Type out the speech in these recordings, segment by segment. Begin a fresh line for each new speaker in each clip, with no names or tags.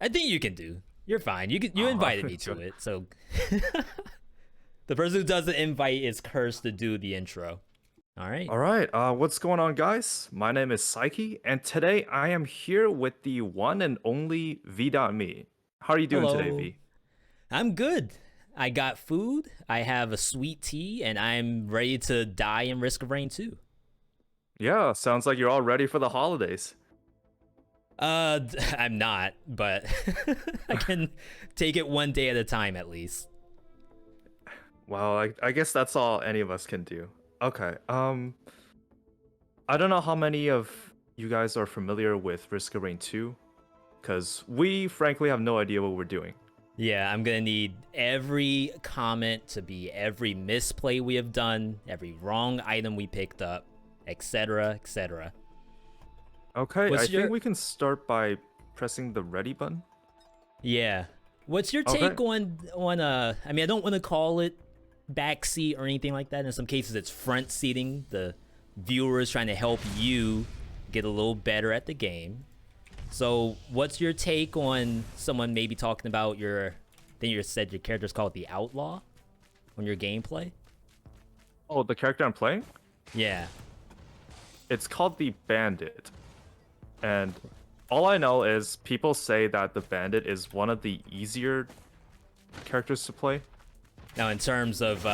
I think you can do. You're fine. You invited me to it, so the person who does the invite is cursed to do the intro. All right.
All right, what's going on, guys? My name is Pseychie, and today I am here with the one and only Veedotme. How are you doing today,
Hello.
V?
I'm good. I got food. I have a sweet tea, and I'm ready to die in Risk of Rain 2.
Yeah, sounds like you're all ready for the holidays.
I'm not, but I can take it one day at a time at least.
Well, I guess that's all any of us can do. Okay, I don't know how many of you guys are familiar with Risk of Rain 2, because we frankly have no idea what we're doing.
Yeah, I'm gonna need every comment to be every misplay we have done, every wrong item we picked up, etc., etc.
Okay, I think we can start by pressing the ready button.
Yeah. What's your take on I mean, I don't want to call it backseat or anything like that. In some cases it's front seating, the viewers trying to help you get a little better at the game. So what's your take on someone maybe talking about I think you said your character's called the Outlaw on your gameplay?
Oh, the character I'm playing?
Yeah.
It's called the Bandit. And all I know is people say that the Bandit is one of the easier characters to play.
Now, in terms of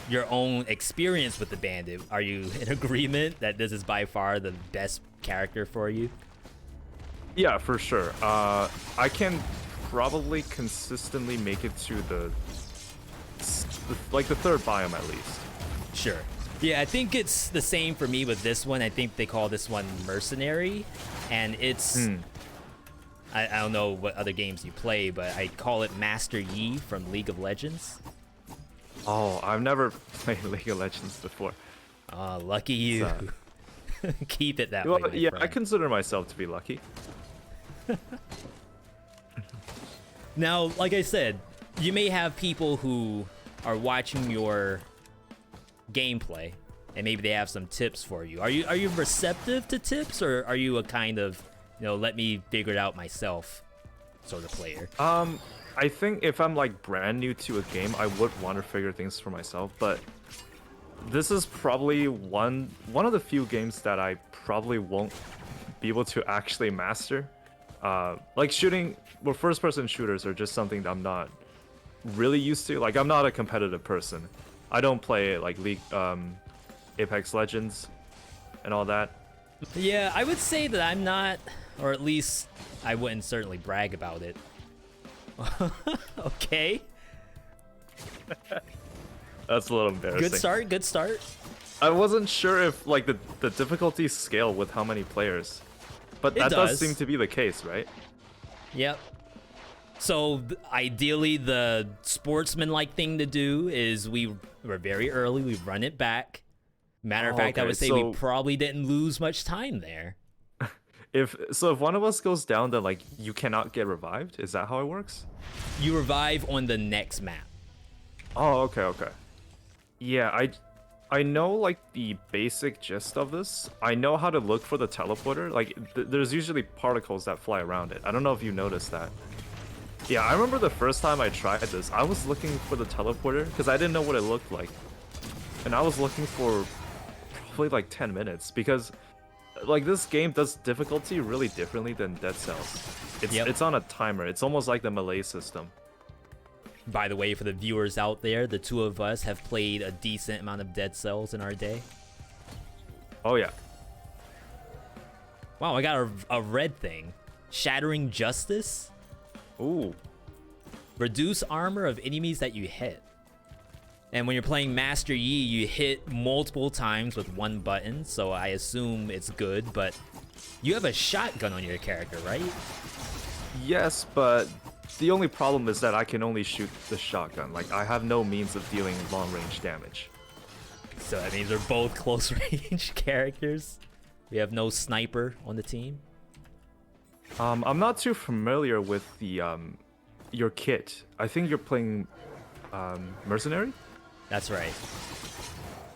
your own experience with the Bandit, are you in agreement that this is by far the best character for you?
Yeah, for sure. I can probably consistently make it to the third biome at least.
Sure. Yeah, I think it's the same for me with this one. I think they call this one Mercenary, and it's... I don't know what other games you play, but I call it Master Yi from League of Legends.
Oh, I've never played League of Legends before.
Oh, lucky you. Keep it that
well,
way,
yeah,
friend.
I consider myself to be lucky.
Now, like I said, you may have people who are watching your gameplay, and maybe they have some tips for you. Are you receptive to tips, or are you a kind of, let me figure it out myself sort of player?
I think if I'm like brand new to a game, I would want to figure things for myself, but this is probably one of the few games that I probably won't be able to actually master. Like first-person shooters are just something that I'm not really used to. Like, I'm not a competitive person. I don't play like League, Apex Legends, and all that.
Yeah, I would say that I'm not, or at least I wouldn't certainly brag about it. Okay.
That's a little embarrassing.
Good start, good start.
I wasn't sure if like the difficulty scale with how many players, but that does seem to be the case, right?
Yep. So ideally, the sportsman-like thing to do is we're very early. We run it back. Matter of fact, I would say we probably didn't lose much time there.
If one of us goes down, then like you cannot get revived. Is that how it works?
You revive on the next map.
Oh, okay. Yeah, I know like the basic gist of this. I know how to look for the teleporter. Like there's usually particles that fly around it. I don't know if you noticed that. Yeah, I remember the first time I tried this, I was looking for the teleporter because I didn't know what it looked like. And I was looking for probably like 10 minutes because like this game does difficulty really differently than Dead Cells. It's on a timer. It's almost like the melee system.
By the way, for the viewers out there, the two of us have played a decent amount of Dead Cells in our day.
Oh yeah.
Wow, I got a red thing. Shattering Justice.
Ooh.
Reduce armor of enemies that you hit. And when you're playing Master Yi, you hit multiple times with one button, so I assume it's good, but you have a shotgun on your character, right?
Yes, but the only problem is that I can only shoot the shotgun. Like, I have no means of dealing long-range damage.
So that means they're both close-range characters. We have no sniper on the team.
I'm not too familiar with the your kit. I think you're playing Mercenary?
That's right.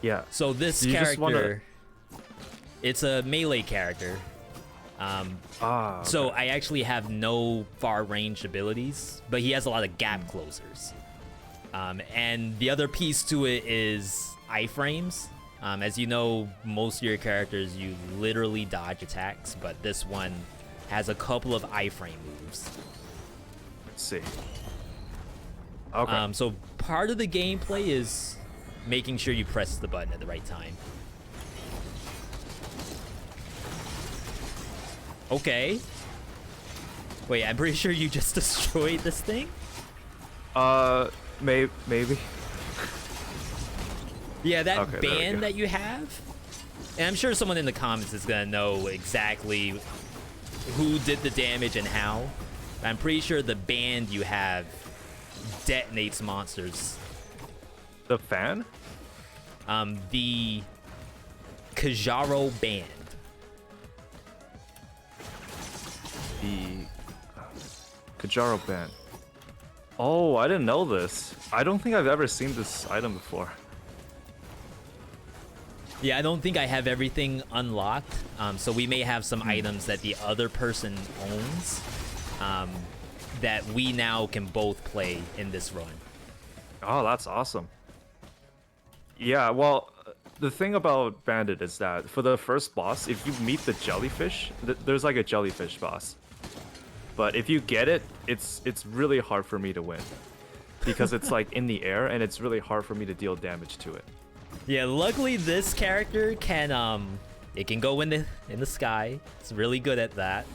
Yeah.
So this character, it's a melee character.
Okay.
So I actually have no far range abilities, but he has a lot of gap closers. And the other piece to it is iframes. As you know, most of your characters, you literally dodge attacks, but this one has a couple of iframe moves.
Let's see. Okay.
So part of the gameplay is making sure you press the button at the right time. Okay. Wait, I'm pretty sure you just destroyed this thing?
Maybe.
Yeah, that
Okay,
band that you have. And I'm sure someone in the comments is gonna know exactly who did the damage and how. I'm pretty sure the band you have detonates monsters.
The fan?
The Kajaro band.
The Kajaro band. Oh, I didn't know this. I don't think I've ever seen this item before.
Yeah, I don't think I have everything unlocked. So we may have some items that the other person owns that we now can both play in this run.
Oh, that's awesome. Yeah, well, the thing about Bandit is that for the first boss, if you meet the jellyfish, there's like a jellyfish boss. But if you get it, it's really hard for me to win. Because it's like in the air and it's really hard for me to deal damage to it.
Yeah, luckily this character can it can go in the sky. It's really good at that.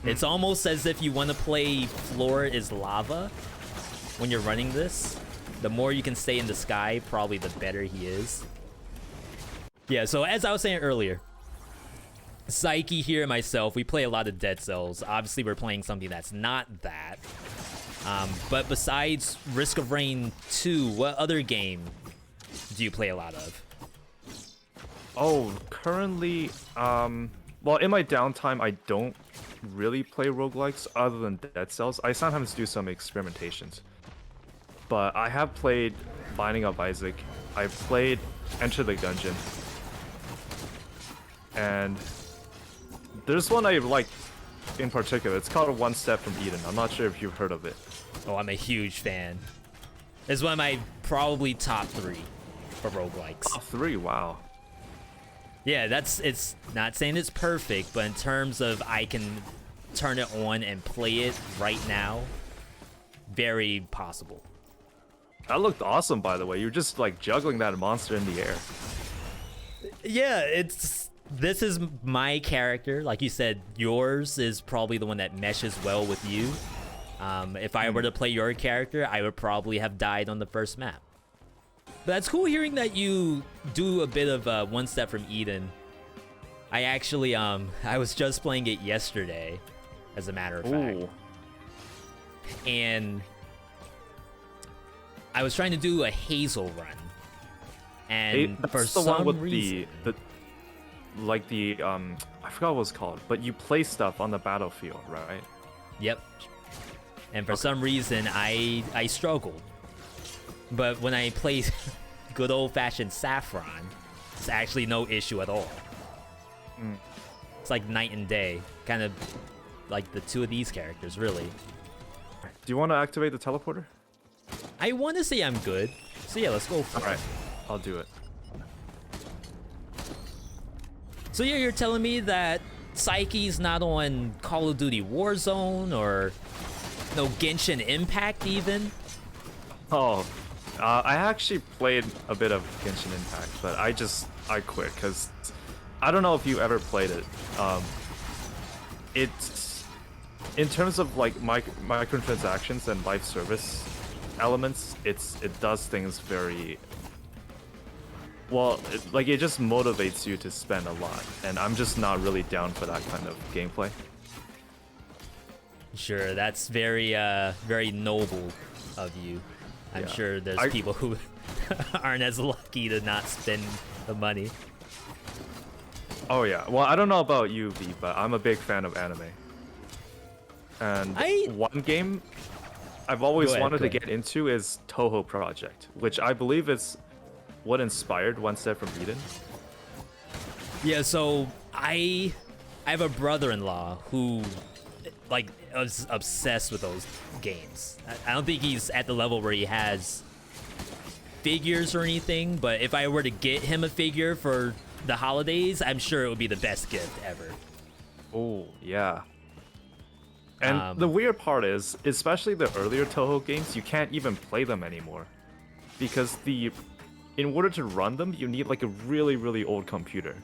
It's almost as if you want to play floor is lava when you're running this. The more you can stay in the sky, probably the better he is. Yeah, so as I was saying earlier, Pseychie here and myself, we play a lot of Dead Cells. Obviously, we're playing something that's not that. But besides Risk of Rain 2, what other game do you play a lot of?
Oh, currently, well, in my downtime, I don't really play roguelikes other than Dead Cells. I sometimes do some experimentations. But I have played Binding of Isaac. I've played Enter the Gungeon. And there's one I like in particular. It's called One Step from Eden. I'm not sure if you've heard of it.
Oh, I'm a huge fan. It's one of my probably top 3 for roguelikes.
Top 3, wow.
Yeah, it's not saying it's perfect, but in terms of I can turn it on and play it right now, very possible.
That looked awesome, by the way. You're just like juggling that monster in the air.
Yeah, this is my character. Like you said, yours is probably the one that meshes well with you. If I were to play your character, I would probably have died on the first map. But that's cool hearing that you do a bit of One Step from Eden. I actually, I was just playing it yesterday, as a matter of fact. And I was trying to do a Hazel run. And
That's
for
the
some
one with
reason...
I forgot what it's called, but you play stuff on the battlefield, right?
Yep. And for some reason, I struggled. But when I play good old-fashioned Saffron, it's actually no issue at all. It's like night and day. Kind of like the two of these characters, really.
Do you want to activate the teleporter?
I want to say I'm good. So yeah, let's go for it.
Alright, I'll do it.
So yeah, you're telling me that Pseychie's not on Call of Duty Warzone or no Genshin Impact even?
Oh, I actually played a bit of Genshin Impact, but I quit because I don't know if you ever played it. It's in terms of like microtransactions and live service elements, it does things very well. It just motivates you to spend a lot, and I'm just not really down for that kind of gameplay.
Sure, that's very very noble of you. I'm sure there's people who aren't as lucky to not spend the money.
Oh yeah, well I don't know about you, V, but I'm a big fan of anime. And one game I've always wanted to get into is Toho Project, which I believe is what inspired One Step from Eden.
Yeah, so I I have a brother-in-law who, like, is obsessed with those games. I don't think he's at the level where he has figures or anything, but if I were to get him a figure for the holidays, I'm sure it would be the best gift ever.
Oh, yeah. And the weird part is, especially the earlier Toho games, you can't even play them anymore. Because in order to run them, you need like a really, really old computer.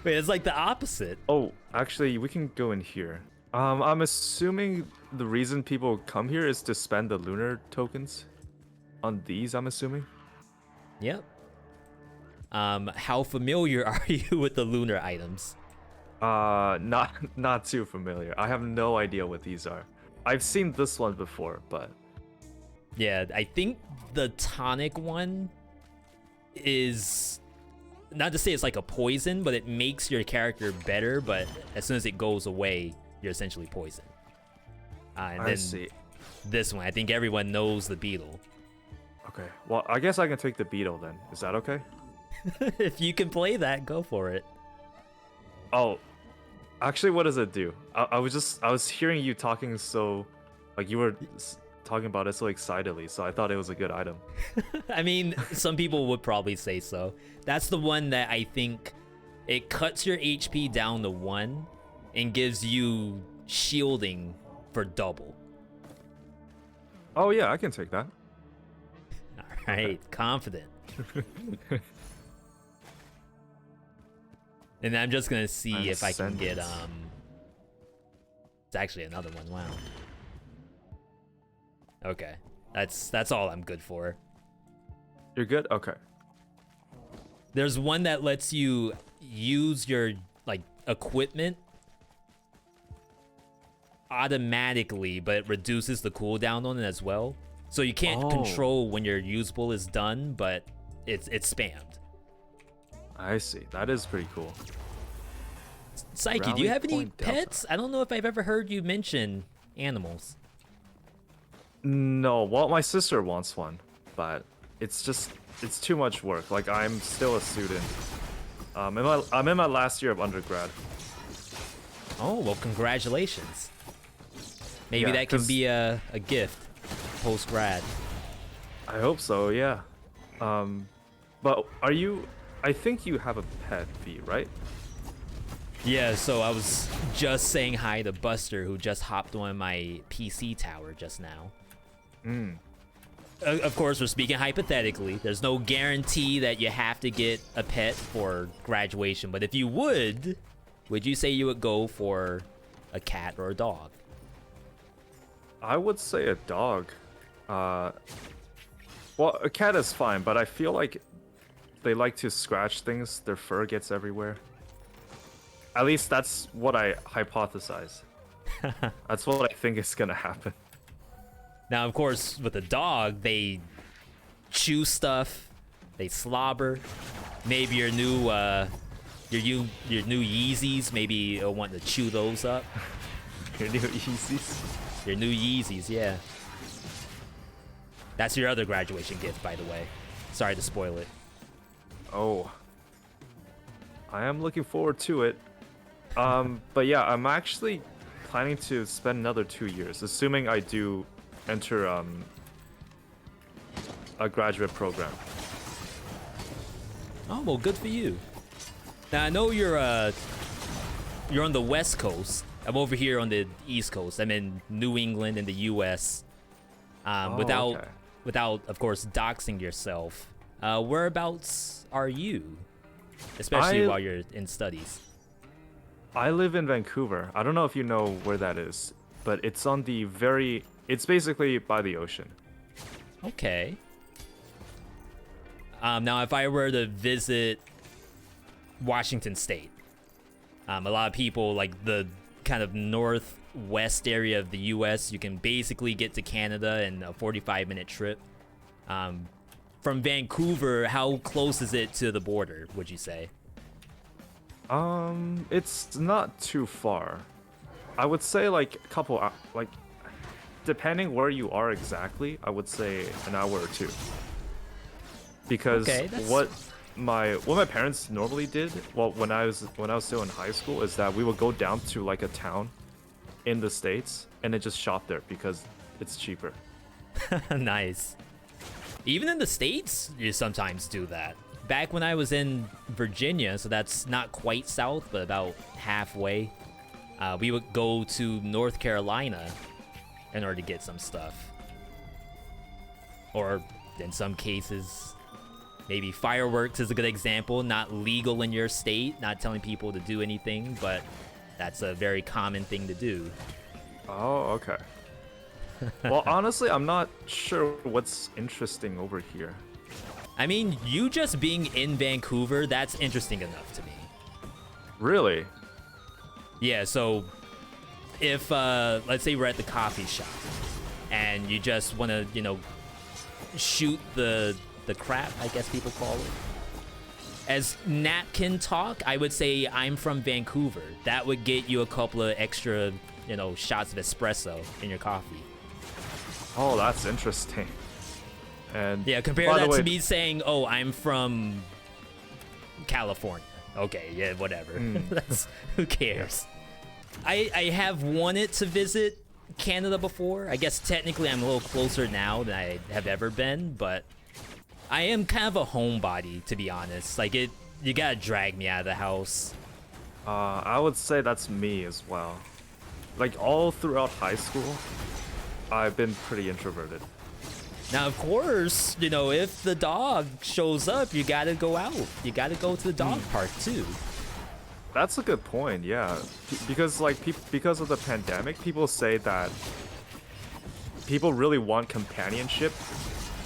Wait, it's like the opposite.
Oh, actually, we can go in here. I'm assuming the reason people come here is to spend the lunar tokens on these, I'm assuming.
Yep. How familiar are you with the lunar items?
Not too familiar. I have no idea what these are. I've seen this one before, but
yeah, I think the tonic one is, not to say it's like a poison, but it makes your character better, but as soon as it goes away, you're essentially poisoned. And
I
then
see.
This one, I think everyone knows the beetle.
Okay, well, I guess I can take the beetle then. Is that okay?
If you can play that, go for it.
Oh, actually, what does it do? I was hearing you talking so, like you were talking about it so excitedly, so I thought it was a good item.
I mean, some people would probably say so. That's the one that I think it cuts your HP down to 1 and gives you shielding for double.
Oh yeah, I can take that.
All right, confident. And I'm just gonna see if I can get It's actually another one. Wow. Okay, that's all I'm good for.
You're good? Okay.
There's one that lets you use your like equipment automatically, but it reduces the cooldown on it as well. So you can't control when your usable is done, but it's spammed.
I see. That is pretty cool.
Pseychie, do you have any pets? I don't know if I've ever heard you mention animals.
No, well, my sister wants one, but it's too much work. Like, I'm still a student. I'm in my last year of undergrad.
Oh, well, congratulations. Maybe that can be a gift post-grad.
I hope so, yeah. But I think you have a pet, V, right?
Yeah, so I was just saying hi to Buster, who just hopped on my PC tower just now. Of course, we're speaking hypothetically. There's no guarantee that you have to get a pet for graduation, but if you would you say you would go for a cat or a dog?
I would say a dog. Well, a cat is fine, but I feel like they like to scratch things. Their fur gets everywhere. At least that's what I hypothesize. That's what I think is gonna happen.
Now, of course, with a dog, they chew stuff, they slobber. Maybe your new Yeezys, maybe you'll want to chew those up.
Your new Yeezys?
Your new Yeezys, yeah. That's your other graduation gift, by the way. Sorry to spoil it.
Oh. I am looking forward to it. But yeah, I'm actually planning to spend another 2 years, assuming I do enter a graduate program.
Oh, well, good for you. Now, I know you're on the West Coast. I'm over here on the East Coast. I'm in New England in the U.S. Without, of course, doxing yourself. Whereabouts are you? Especially while you're in studies.
I live in Vancouver. I don't know if you know where that is, but it's on the it's basically by the ocean.
Okay. Now, if I were to visit Washington State, a lot of people, like the kind of northwest area of the U.S., you can basically get to Canada in a 45-minute trip. From Vancouver, how close is it to the border, would you say?
It's not too far. I would say like a couple, like, depending where you are exactly, I would say an hour or two. Because what my parents normally did, well, when I was still in high school, is that we would go down to like a town in the States and then just shop there because it's cheaper.
Nice. Even in the States, you sometimes do that. Back when I was in Virginia, so that's not quite south, but about halfway, we would go to North Carolina in order to get some stuff. Or in some cases, maybe fireworks is a good example. Not legal in your state, not telling people to do anything, but that's a very common thing to do.
Oh, okay. Well, honestly, I'm not sure what's interesting over here.
I mean, you just being in Vancouver, that's interesting enough to me.
Really?
Yeah, so if, let's say we're at the coffee shop, and you just want to, you know, shoot the crap, I guess people call it. As napkin talk, I would say I'm from Vancouver. That would get you a couple of extra, you know, shots of espresso in your coffee.
Oh, that's interesting. And
yeah, compare that to me saying, "Oh, I'm from California." Okay, yeah, whatever. That's, who cares? I have wanted to visit Canada before. I guess technically I'm a little closer now than I have ever been, but I am kind of a homebody, to be honest. Like, you gotta drag me out of the house.
I would say that's me as well. Like, all throughout high school, I've been pretty introverted.
Now, of course, you know, if the dog shows up, you gotta go out. You gotta go to the dog park, too.
That's a good point, yeah. Because, like, because of the pandemic, people say that people really want companionship,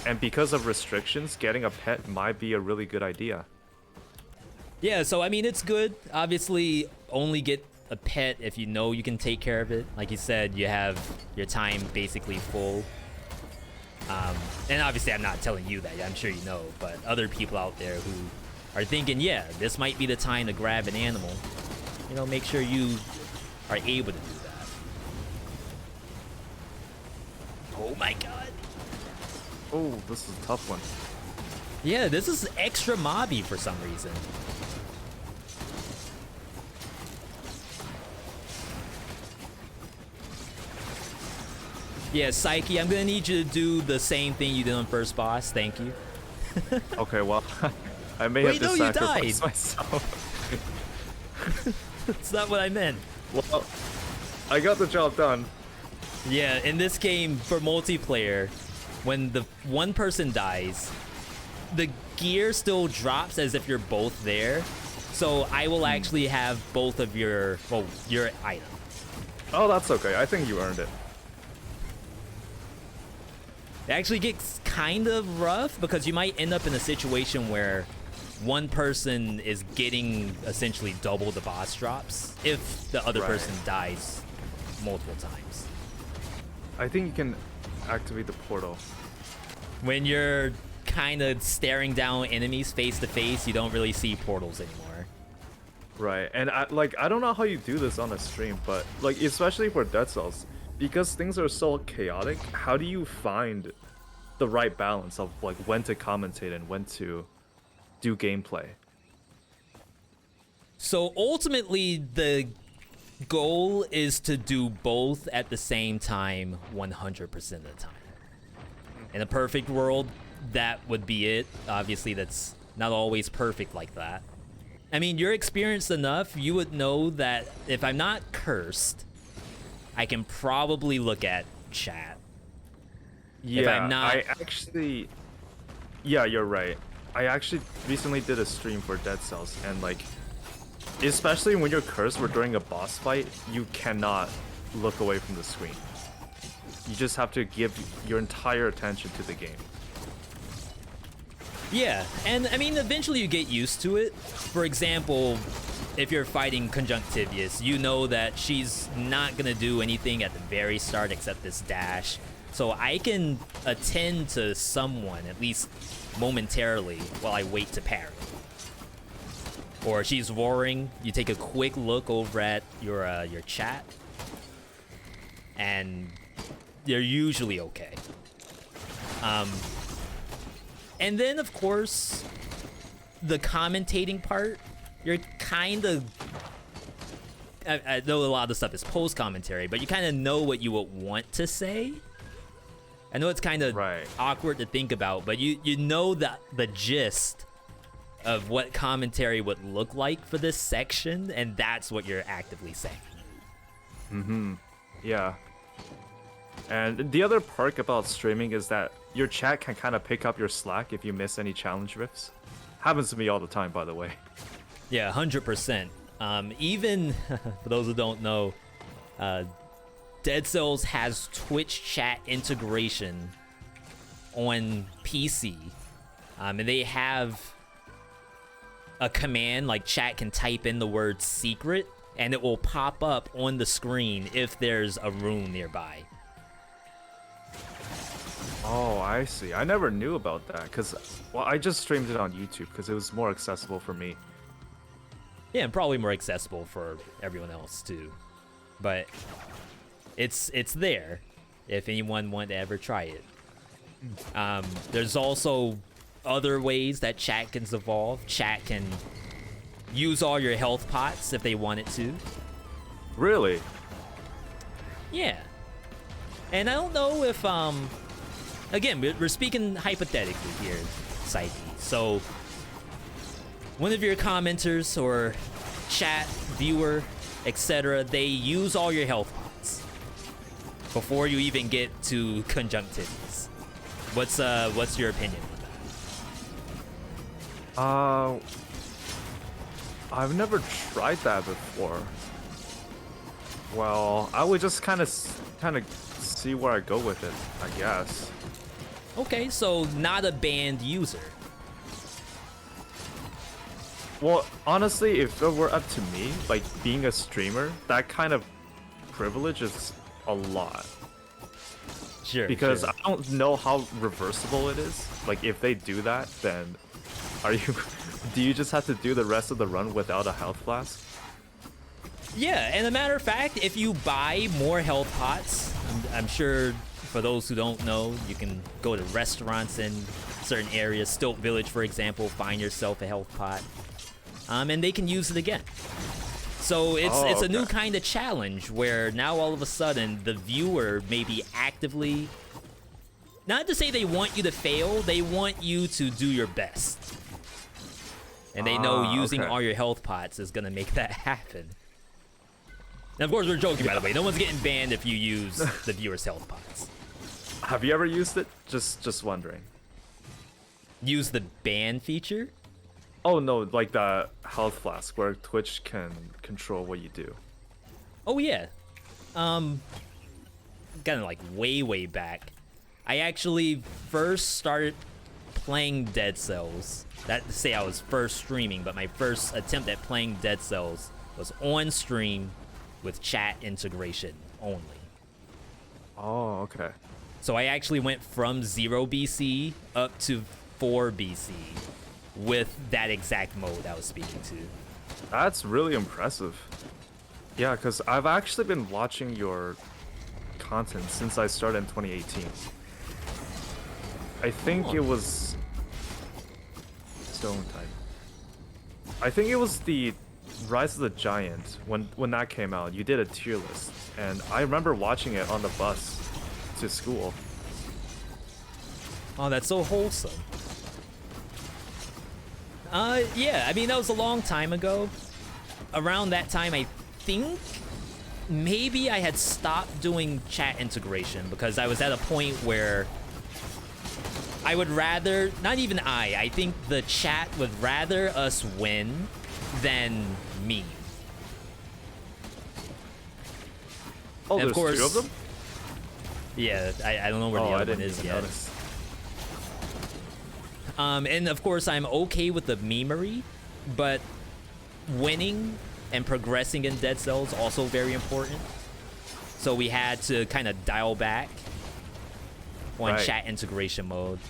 and because of restrictions, getting a pet might be a really good idea.
Yeah, so, I mean, it's good. Obviously, only get a pet if you know you can take care of it. Like you said, you have your time basically full. And obviously, I'm not telling you that. I'm sure you know. But other people out there who are thinking, yeah, this might be the time to grab an animal. You know, make sure you are able to do that. Oh my god.
Oh, this is a tough one.
Yeah, this is extra mobby for some reason. Yeah, Pseychie, I'm gonna need you to do the same thing you did on first boss. Thank you.
Okay, well, I may have to sacrifice
died.
myself.
That's not what I meant.
Well, I got the job done.
Yeah, in this game, for multiplayer, when the one person dies, the gear still drops as if you're both there. So I will actually have both of your item.
Oh, that's okay. I think you earned it.
It actually gets kind of rough because you might end up in a situation where one person is getting essentially double the boss drops if the other person dies multiple times.
I think you can activate the portal.
When you're kind of staring down enemies face to face, you don't really see portals anymore.
Right, and I don't know how you do this on a stream, but like especially for Dead Cells, because things are so chaotic, how do you find the right balance of like when to commentate and when to do gameplay?
So ultimately, the goal is to do both at the same time 100% of the time. In a perfect world, that would be it. Obviously, that's not always perfect like that. I mean, you're experienced enough, you would know that if I'm not cursed, I can probably look at chat.
Yeah,
if I'm not...
Yeah, you're right. I actually recently did a stream for Dead Cells, and like, especially when you're cursed or during a boss fight, you cannot look away from the screen. You just have to give your entire attention to the game.
Yeah, and I mean, eventually you get used to it. For example, if you're fighting Conjunctivius, you know that she's not gonna do anything at the very start except this dash. So I can attend to someone, at least momentarily, while I wait to parry. Or she's roaring, you take a quick look over at your chat, and you're usually okay. And then, of course, the commentating part, you're kind of... I know a lot of the stuff is post-commentary, but you kind of know what you would want to say. I know it's kind of awkward to think about, but you know the gist of what commentary would look like for this section, and that's what you're actively saying.
Mm-hmm. Yeah. And the other perk about streaming is that your chat can kind of pick up your slack if you miss any challenge riffs. Happens to me all the time, by the way.
Yeah, 100%. Even for those who don't know, Dead Cells has Twitch chat integration on PC, and they have a command like chat can type in the word secret, and it will pop up on the screen if there's a room nearby.
Oh, I see. I never knew about that because, well, I just streamed it on YouTube because it was more accessible for me.
Yeah, and probably more accessible for everyone else too. But it's there if anyone wanted to ever try it. There's also other ways that chat can evolve. Chat can use all your health pots if they wanted to.
Really?
Yeah. And I don't know if again, we're speaking hypothetically here, Pseychie. So one of your commenters or chat, viewer, etc., they use all your health pots before you even get to conjunctivities. What's your opinion on that?
I've never tried that before. Well, I would just kind of see where I go with it, I guess.
Okay, so not a banned user.
Well, honestly, if it were up to me, like being a streamer, that kind of privilege is a lot.
Sure.
Because
sure.
I don't know how reversible it is. Like, if they do that, then do you just have to do the rest of the run without a health flask?
Yeah, and a matter of fact, if you buy more health pots, I'm sure for those who don't know, you can go to restaurants in certain areas, Stilt Village, for example, find yourself a health pot, and they can use it again. So it's a new kind of challenge where now all of a sudden the viewer may be actively, not to say they want you to fail, they want you to do your best. And they know using all your health pots is gonna make that happen. Now, of course, we're joking, by the way. No one's getting banned if you use the viewer's health pots.
Have you ever used it? Just wondering.
Use the ban feature?
Oh no, like the health flask where Twitch can control what you do.
Oh yeah. Kind of like way back. I actually first started playing Dead Cells. That to say I was first streaming, but my first attempt at playing Dead Cells was on stream with chat integration only.
Oh, okay.
So I actually went from 0 BC up to 4 BC with that exact mode I was speaking to.
That's really impressive. Yeah, because I've actually been watching your content since I started in 2018. I think it was Stone Type. I think it was the Rise of the Giant when that came out. You did a tier list, and I remember watching it on the bus to school.
Oh, that's so wholesome. Yeah, I mean, that was a long time ago. Around that time, I think maybe I had stopped doing chat integration because I was at a point where I would rather, not even I think the chat would rather us win than me.
Oh,
and
there's
of course,
2 of them?
Yeah, I don't know where the other one is yet.
Notice.
And of course, I'm okay with the memery, but winning and progressing in Dead Cells also very important. So we had to kind of dial back on chat integration mode.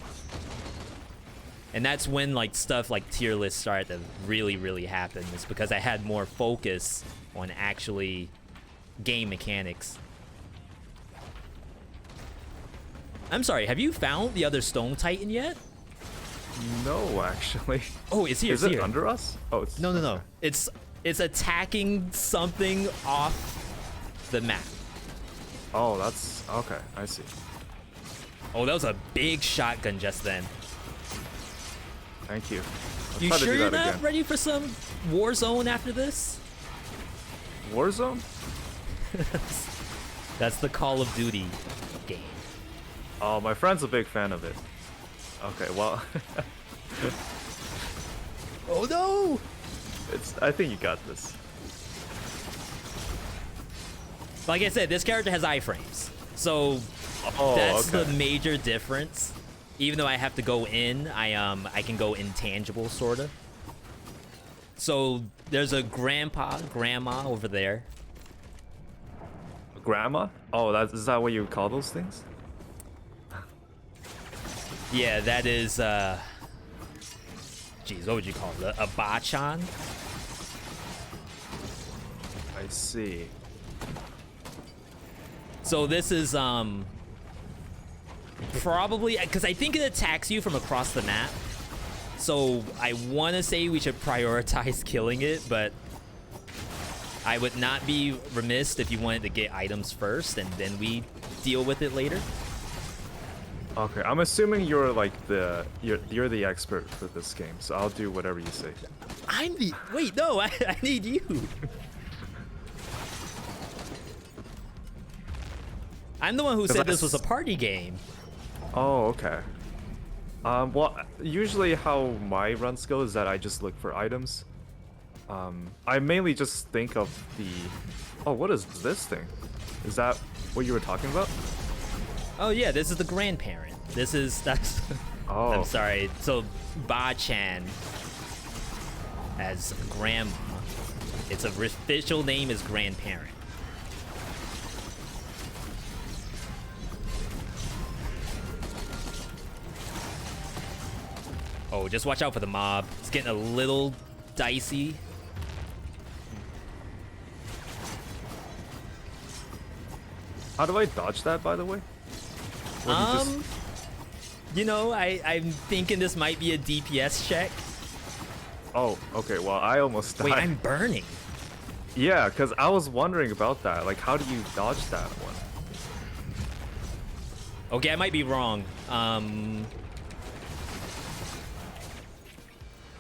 And that's when like stuff like tier lists started to really happen. It's because I had more focus on actually game mechanics. I'm sorry, have you found the other Stone Titan yet?
No, actually.
Oh, it's here.
Is
it's
it
here.
under us? Oh, it's
No. It's attacking something off the map.
Oh, that's okay. I see.
Oh, that was a big shotgun just then.
Thank you. I'll
You
try to
sure
do
you're
that
not
again.
ready for some Warzone after this?
Warzone?
That's the Call of Duty game.
Oh, my friend's a big fan of it. Okay, well,
Oh no!
I think you got this.
Like I said, this character has iframes, so
Oh,
that's
okay.
the major difference. Even though I have to go in, I can go intangible sorta. So there's a grandma over there.
Grandma? Oh, is that what you call those things?
Yeah, that is geez, what would you call it? A bachan?
I see.
So this is probably because I think it attacks you from across the map. So I want to say we should prioritize killing it, but I would not be remiss if you wanted to get items first and then we deal with it later.
Okay, I'm assuming you're like you're the expert for this game, so I'll do whatever you say.
I'm the wait, no, I need you. I'm the one who said this was a party game.
Oh, okay. Well, usually how my runs go is that I just look for items. I mainly just think of the... Oh, what is this thing? Is that what you were talking about?
Oh yeah, this is the grandparent. That's
Oh.
I'm sorry. So Ba-chan as grandma. Its official name is grandparent. Oh, just watch out for the mob. It's getting a little dicey.
How do I dodge that, by the way? Or do you just-
You know, I'm thinking this might be a DPS check.
Oh, okay, well, I almost died.
Wait, I'm burning.
Yeah, because I was wondering about that. Like, how do you dodge that one?
Okay, I might be wrong.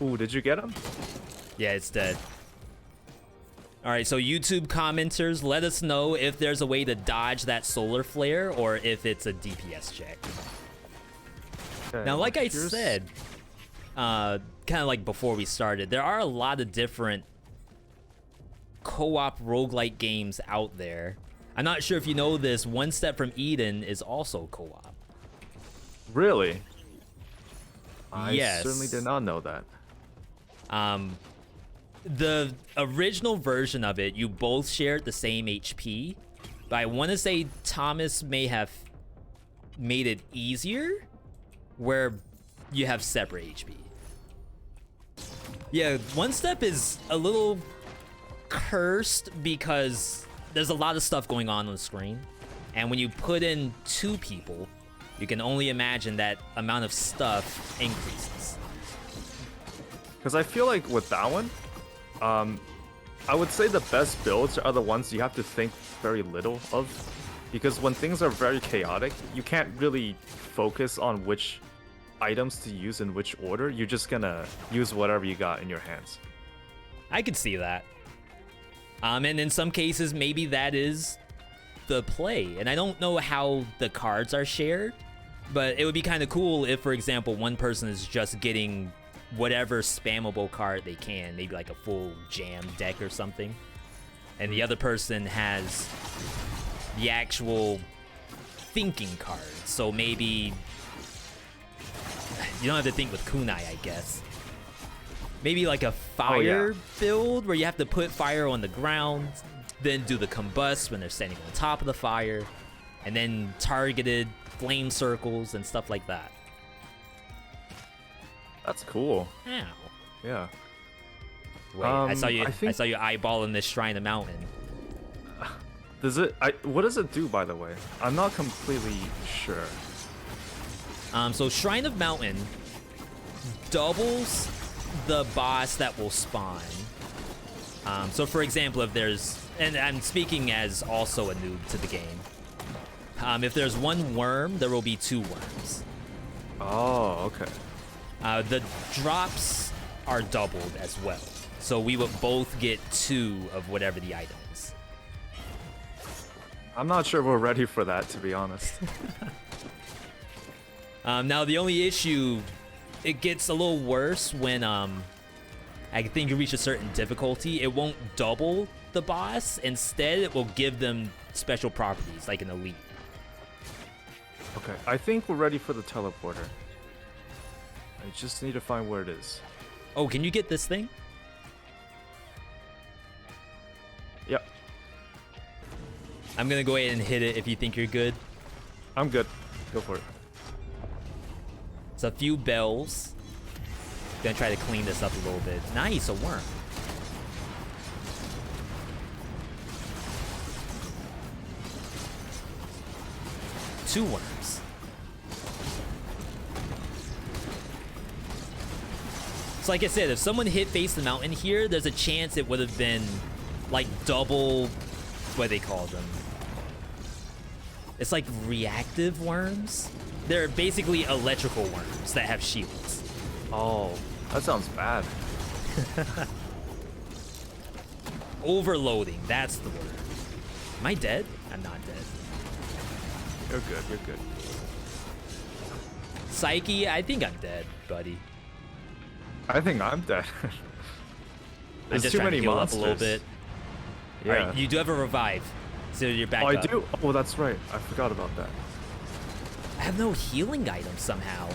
Ooh, did you get him?
Yeah, it's dead. All right, so YouTube commenters, let us know if there's a way to dodge that solar flare or if it's a DPS check.
Okay,
Now, like I
here's-
said, kind of like before we started, there are a lot of different co-op roguelike games out there. I'm not sure if you know this, One Step from Eden is also co-op.
Really? I
Yes.
certainly did not know that.
The original version of it, you both shared the same HP, but I want to say Thomas may have made it easier where you have separate HP. Yeah, One Step is a little cursed because there's a lot of stuff going on the screen, and when you put in two people, you can only imagine that amount of stuff increases.
Because I feel like with that one, I would say the best builds are the ones you have to think very little of. Because when things are very chaotic, you can't really focus on which items to use in which order. You're just gonna use whatever you got in your hands.
I could see that. And in some cases, maybe that is the play. And I don't know how the cards are shared, but it would be kind of cool if, for example, one person is just getting whatever spammable card they can, maybe like a full jam deck or something, and the other person has the actual thinking card. So maybe you don't have to think with kunai, I guess. Maybe like a fire build where you have to put fire on the ground, then do the combust when they're standing on top of the fire, and then targeted flame circles and stuff like that.
That's cool.
Ow.
Yeah.
Wait, I saw you
think-
eyeballing this Shrine of Mountain.
What does it do, by the way? I'm not completely sure.
So Shrine of Mountain, doubles the boss that will spawn. So for example, if there's, and I'm speaking as also a noob to the game, if there's one worm, there will be 2 worms.
Oh, okay.
The drops are doubled as well. So we would both get 2 of whatever the item is.
I'm not sure we're ready for that, to be honest.
Now the only issue, it gets a little worse when I think you reach a certain difficulty. It won't double the boss. Instead, it will give them special properties like an elite.
Okay, I think we're ready for the teleporter. I just need to find where it is.
Oh, can you get this thing?
Yep.
I'm gonna go ahead and hit it if you think you're good.
I'm good. Go for it.
It's a few bells. Gonna try to clean this up a little bit. Nice, a worm. Two worms. So like I said, if someone hit face the mountain here, there's a chance it would have been like double, what do they call them? It's like reactive worms. They're basically electrical worms that have shields.
Oh, that sounds bad.
Overloading, that's the word. Am I dead? I'm not dead.
You're good, you're good.
Pseychie, I think I'm dead, buddy.
I think I'm dead. There's
just
too
trying
many
to heal
monsters.
up a little bit.
Yeah.
All right, you do have a revive, so you're back
Oh,
up.
I do? Oh, that's right. I forgot about that.
I have no healing items somehow.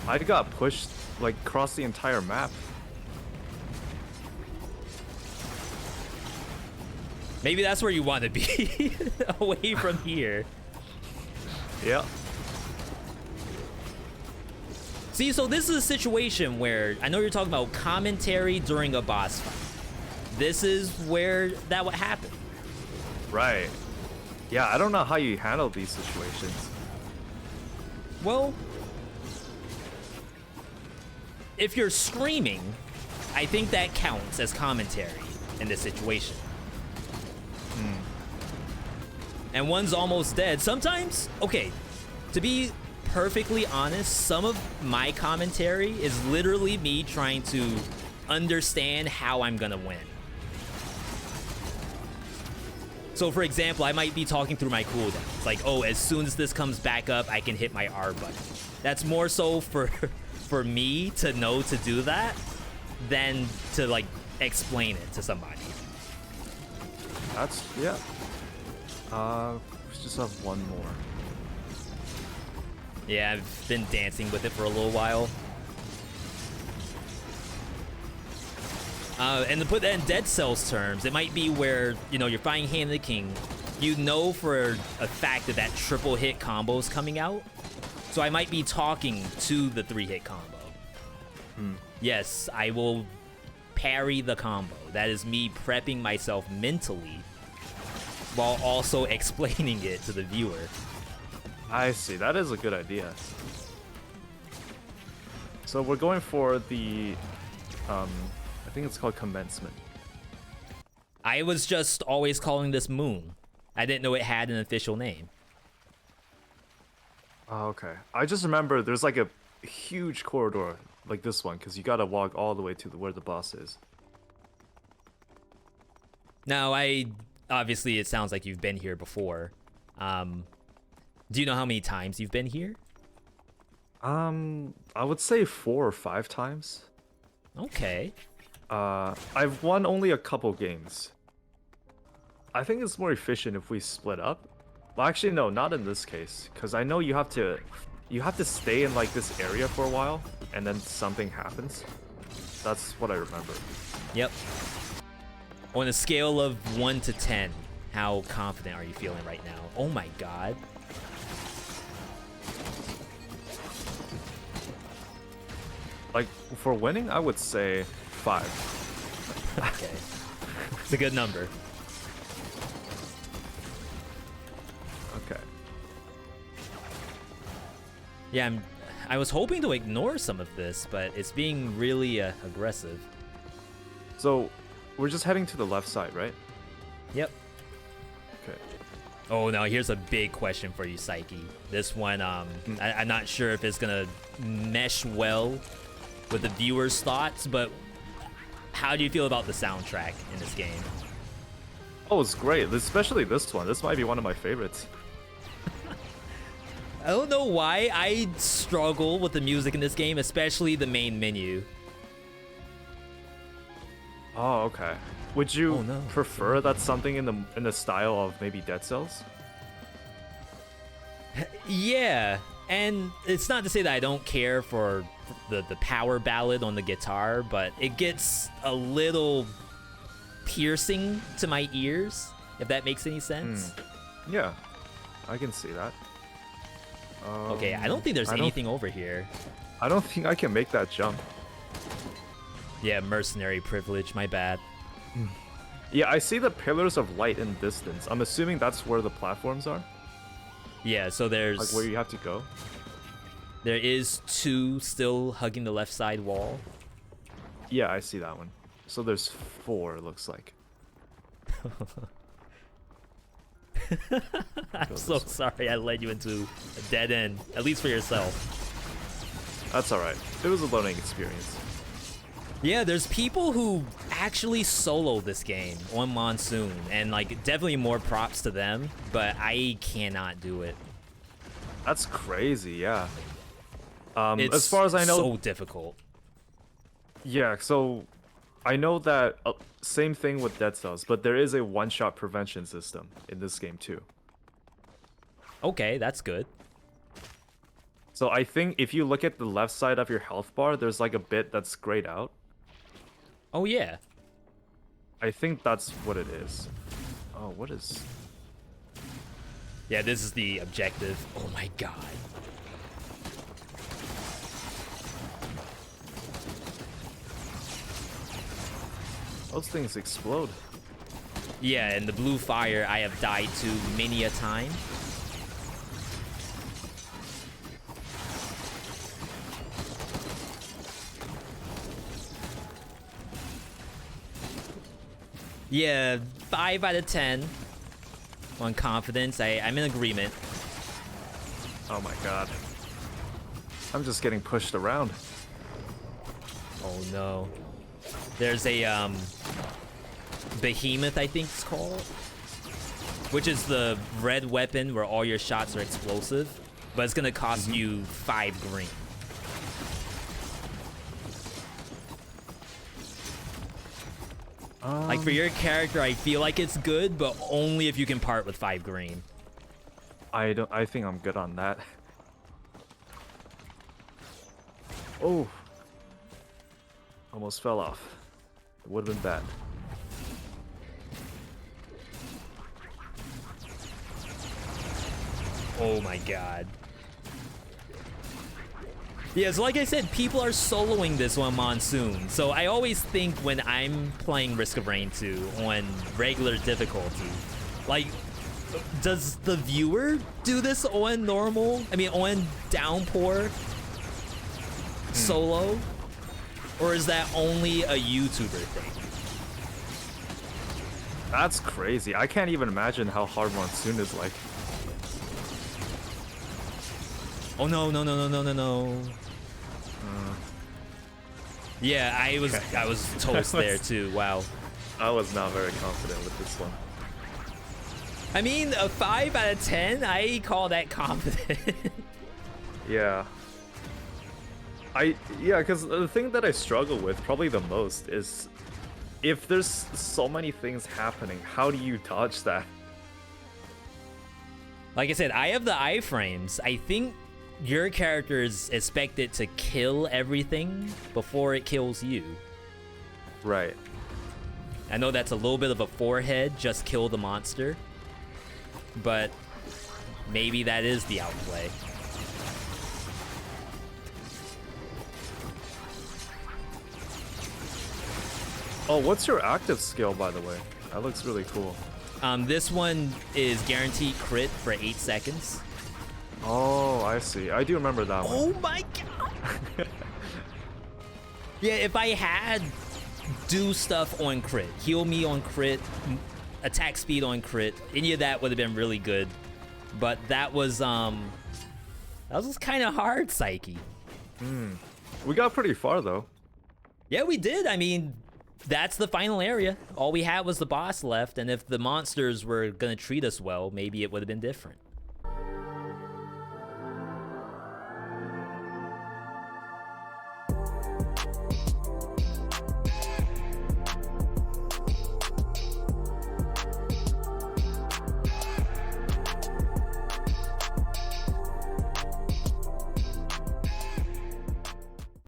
I got pushed, like, across the entire map.
Maybe that's where you want to be, away from here.
Yeah.
See, so this is a situation where, I know you're talking about commentary during a boss fight. This is where that would happen.
Right. Yeah, I don't know how you handle these situations.
Well, if you're screaming, I think that counts as commentary in this situation. And one's almost dead. Sometimes, okay, to be perfectly honest, some of my commentary is literally me trying to understand how I'm gonna win. So for example, I might be talking through my cooldowns, like, oh, as soon as this comes back up, I can hit my R button. That's more so for me to know to do that than to like explain it to somebody.
That's, yeah. We just have one more.
Yeah, I've been dancing with it for a little while. And to put that in Dead Cells terms, it might be where, you know, you're fighting Hand of the King. You know for a fact that triple hit combo is coming out. So I might be talking to the 3-hit combo. Yes, I will parry the combo. That is me prepping myself mentally while also explaining it to the viewer.
I see. That is a good idea. So we're going for the, I think it's called commencement.
I was just always calling this Moon. I didn't know it had an official name.
Oh, okay. I just remember there's like a huge corridor like this one, because you gotta walk all the way to where the boss is.
Now, obviously it sounds like you've been here before. Do you know how many times you've been here?
I would say 4 or 5 times.
Okay.
I've won only a couple games. I think it's more efficient if we split up. Well, actually, no, not in this case, because I know you have to stay in like this area for a while, and then something happens. That's what I remember.
Yep. On a scale of 1 to 10, how confident are you feeling right now? Oh my god.
Like, for winning, I would say 5.
Okay. It's a good number.
Okay.
Yeah, I was hoping to ignore some of this, but it's being really aggressive.
So, we're just heading to the left side, right?
Yep.
Okay.
Oh, now here's a big question for you, Pseychie. This one, I'm not sure if it's gonna mesh well with the viewers' thoughts, but how do you feel about the soundtrack in this game?
Oh, it's great, especially this one. This might be one of my favorites.
I don't know why I struggle with the music in this game, especially the main menu.
Oh, okay. Would you prefer that something in the style of maybe Dead Cells?
Yeah, and it's not to say that I don't care for the power ballad on the guitar, but it gets a little piercing to my ears, if that makes any sense.
Yeah, I can see that.
Okay, I don't think there's anything over here.
I don't think I can make that jump.
Yeah, mercenary privilege, my bad.
Yeah, I see the pillars of light in the distance. I'm assuming that's where the platforms are?
Yeah, so there's...
Like where you have to go?
There is 2 still hugging the left side wall.
Yeah, I see that one. So there's 4, it looks like.
I'm so sorry I led you into a dead end, at least for yourself.
That's alright. It was a learning experience.
Yeah, there's people who actually solo this game on Monsoon, and like definitely more props to them, but I cannot do it.
That's crazy, yeah.
It's
as far as I know,
so difficult.
Yeah, so I know that same thing with Dead Cells, but there is a one-shot prevention system in this game too.
Okay, that's good.
So I think if you look at the left side of your health bar, there's like a bit that's grayed out.
Oh yeah.
I think that's what it is. Oh, what is...
Yeah, this is the objective. Oh my god.
Those things explode.
Yeah, and the blue fire I have died to many a time. Yeah, 5 out of 10 on confidence. I'm in agreement.
Oh my god. I'm just getting pushed around.
Oh no. There's a behemoth, I think it's called, which is the red weapon where all your shots are explosive, but it's gonna cost you 5 green. Like for your character, I feel like it's good, but only if you can part with 5 green.
I think I'm good on that. Oh. Almost fell off. It would have been bad.
Oh my god. Yeah, so like I said, people are soloing this on Monsoon. So I always think when I'm playing Risk of Rain 2 on regular difficulty, like, does the viewer do this on normal? I mean, on Downpour solo? Or is that only a YouTuber thing?
That's crazy. I can't even imagine how hard Monsoon is like.
Oh no, no, no, no, no, no, no. Yeah, I was toast there too. Wow.
I was not very confident with this one.
I mean, a 5 out of 10, I call that confident.
Yeah. Yeah, because the thing that I struggle with probably the most is if there's so many things happening, how do you dodge that?
Like I said, I have the iframes. I think your character is expected to kill everything before it kills you.
Right.
I know that's a little bit of a forehead, just kill the monster. But maybe that is the outplay.
Oh, what's your active skill, by the way? That looks really cool.
This one is guaranteed crit for 8 seconds.
Oh, I see. I do remember that one.
Oh my god! Yeah, if I had do stuff on crit, heal me on crit, attack speed on crit, any of that would have been really good. But that was kind of hard, Pseychie.
We got pretty far though.
Yeah, we did. I mean, that's the final area. All we had was the boss left, and if the monsters were gonna treat us well, maybe it would have been different.